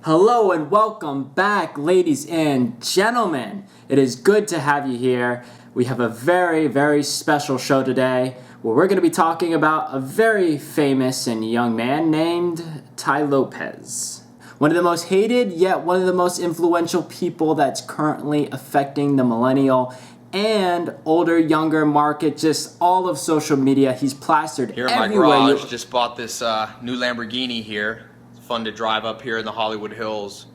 Hello and welcome back, ladies and gentlemen. It is good to have you here. We have a very special show today where we're going to be talking about a very famous and young man named Tai Lopez. One of the most hated yet one of the most influential people that's currently affecting the millennial and older, younger market, just all of social media. He's plastered here in my everywhere. garage. Just bought this new Lamborghini here. It's fun to drive up here in the Hollywood Hills.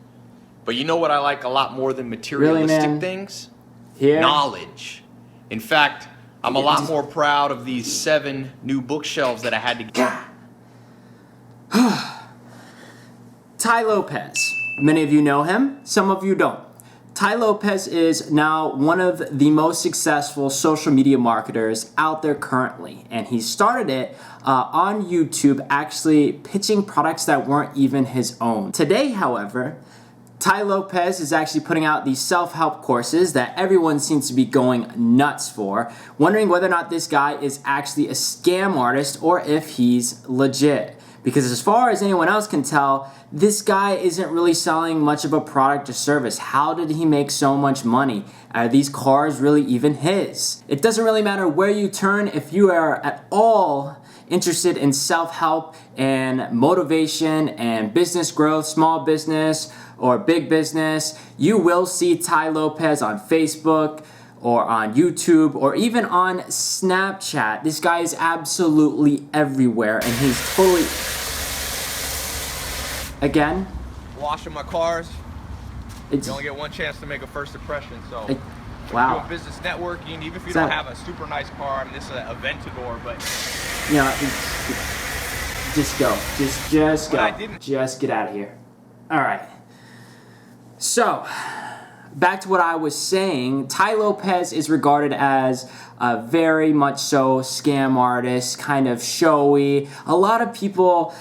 But you know what I like a lot more than materialistic things? Here? Knowledge. In fact, I'm a lot more proud of these 7 new bookshelves that I had to get. Tai Lopez. Many of you know him, some of you don't. Tai Lopez is now one of the most successful social media marketers out there currently, and he started it on YouTube, actually pitching products that weren't even his own. Today, however, Tai Lopez is actually putting out these self-help courses that everyone seems to be going nuts for, wondering whether or not this guy is actually a scam artist or if he's legit. Because as far as anyone else can tell, this guy isn't really selling much of a product or service. How did he make so much money? Are these cars really even his? It doesn't really matter where you turn. If you are at all interested in self-help and motivation and business growth, small business or big business, you will see Tai Lopez on Facebook or on YouTube, or even on Snapchat. This guy is absolutely everywhere, and he's totally... Again? Washing my cars. You It's... only get one chance to make a first impression, so... Wow. Doing business networking, even if you don't have a super nice car. I mean, this is an Aventador, but... You know, just go. Just go. I didn't. Just get out of here. All right. So... back to what I was saying, Tai Lopez is regarded as a very much so scam artist, kind of showy. A lot of people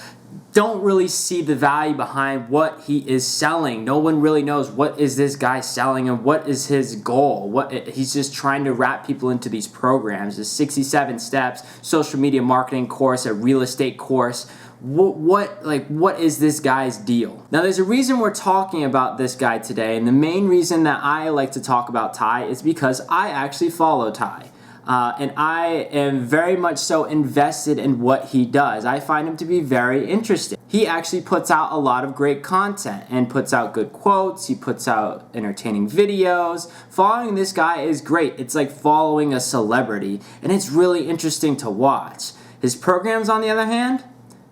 don't really see the value behind what he is selling. No one really knows what is this guy selling and what is his goal. He's just trying to wrap people into these programs. The 67 steps, social media marketing course, a real estate course. What is this guy's deal? Now, there's a reason we're talking about this guy today, and the main reason that I like to talk about Tai is because I actually follow Tai. And I am very much so invested in what he does. I find him to be very interesting. He actually puts out a lot of great content and puts out good quotes. He puts out entertaining videos. Following this guy is great. It's like following a celebrity, and it's really interesting to watch. His programs, on the other hand,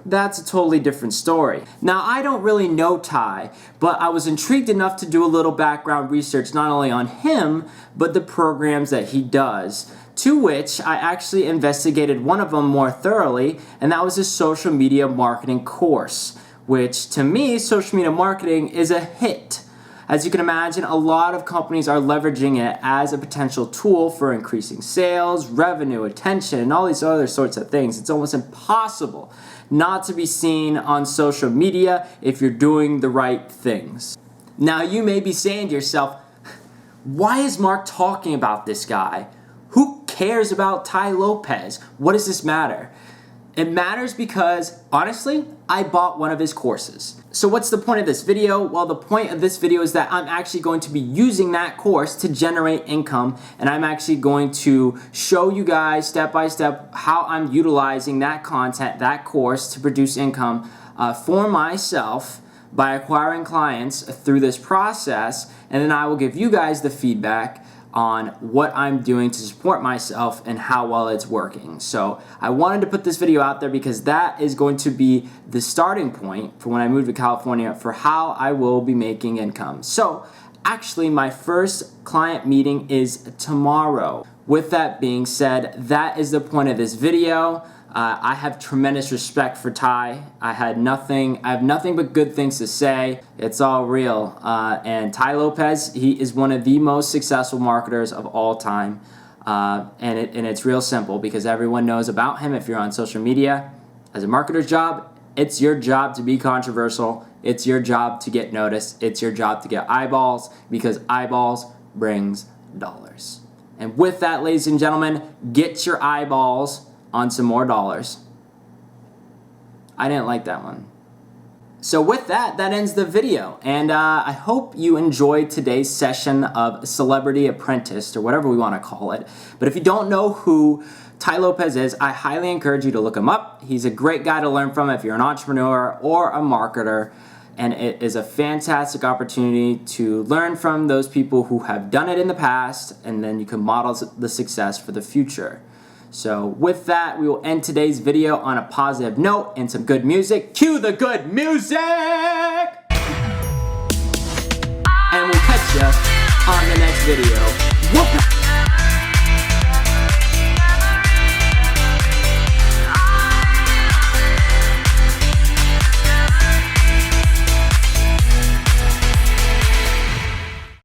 that's a totally different story. Now, I don't really know Tai, but I was intrigued enough to do a little background research not only on him, but the programs that he does, to which I actually investigated one of them more thoroughly, and that was his social media marketing course, which to me, social media marketing is a hit. As you can imagine, a lot of companies are leveraging it as a potential tool for increasing sales, revenue, attention, and all these other sorts of things. It's almost impossible not to be seen on social media if you're doing the right things. Now, you may be saying to yourself, why is Mark talking about this guy? Who cares about Tai Lopez? What does this matter? It matters because, honestly, I bought one of his courses. So what's the point of this video? Well, the point of this video is that I'm actually going to be using that course to generate income, and I'm actually going to show you guys step by step how I'm utilizing that content, that course, to produce income for myself by acquiring clients through this process, and then I will give you guys the feedback on what I'm doing to support myself and how well it's working. So I wanted to put this video out there because that is going to be the starting point for when I move to California for how I will be making income. So actually, my first client meeting is tomorrow. With that being said, that is the point of this video. I have tremendous respect for Tai. I have nothing but good things to say. It's all real. And Tai Lopez, he is one of the most successful marketers of all time. And it's real simple because everyone knows about him if you're on social media. As a marketer's job, it's your job to be controversial. It's your job to get noticed. It's your job to get eyeballs because eyeballs brings dollars. And with that, ladies and gentlemen, get your eyeballs on some more dollars. I didn't like that one. So with that ends the video. And I hope you enjoyed today's session of Celebrity Apprentice, or whatever we want to call it. But if you don't know who Tai Lopez is, I highly encourage you to look him up. He's a great guy to learn from if you're an entrepreneur or a marketer. And it is a fantastic opportunity to learn from those people who have done it in the past, and then you can model the success for the future. So with that, we will end today's video on a positive note and some good music. Cue the good music! And we'll catch you on the next video. Whoop!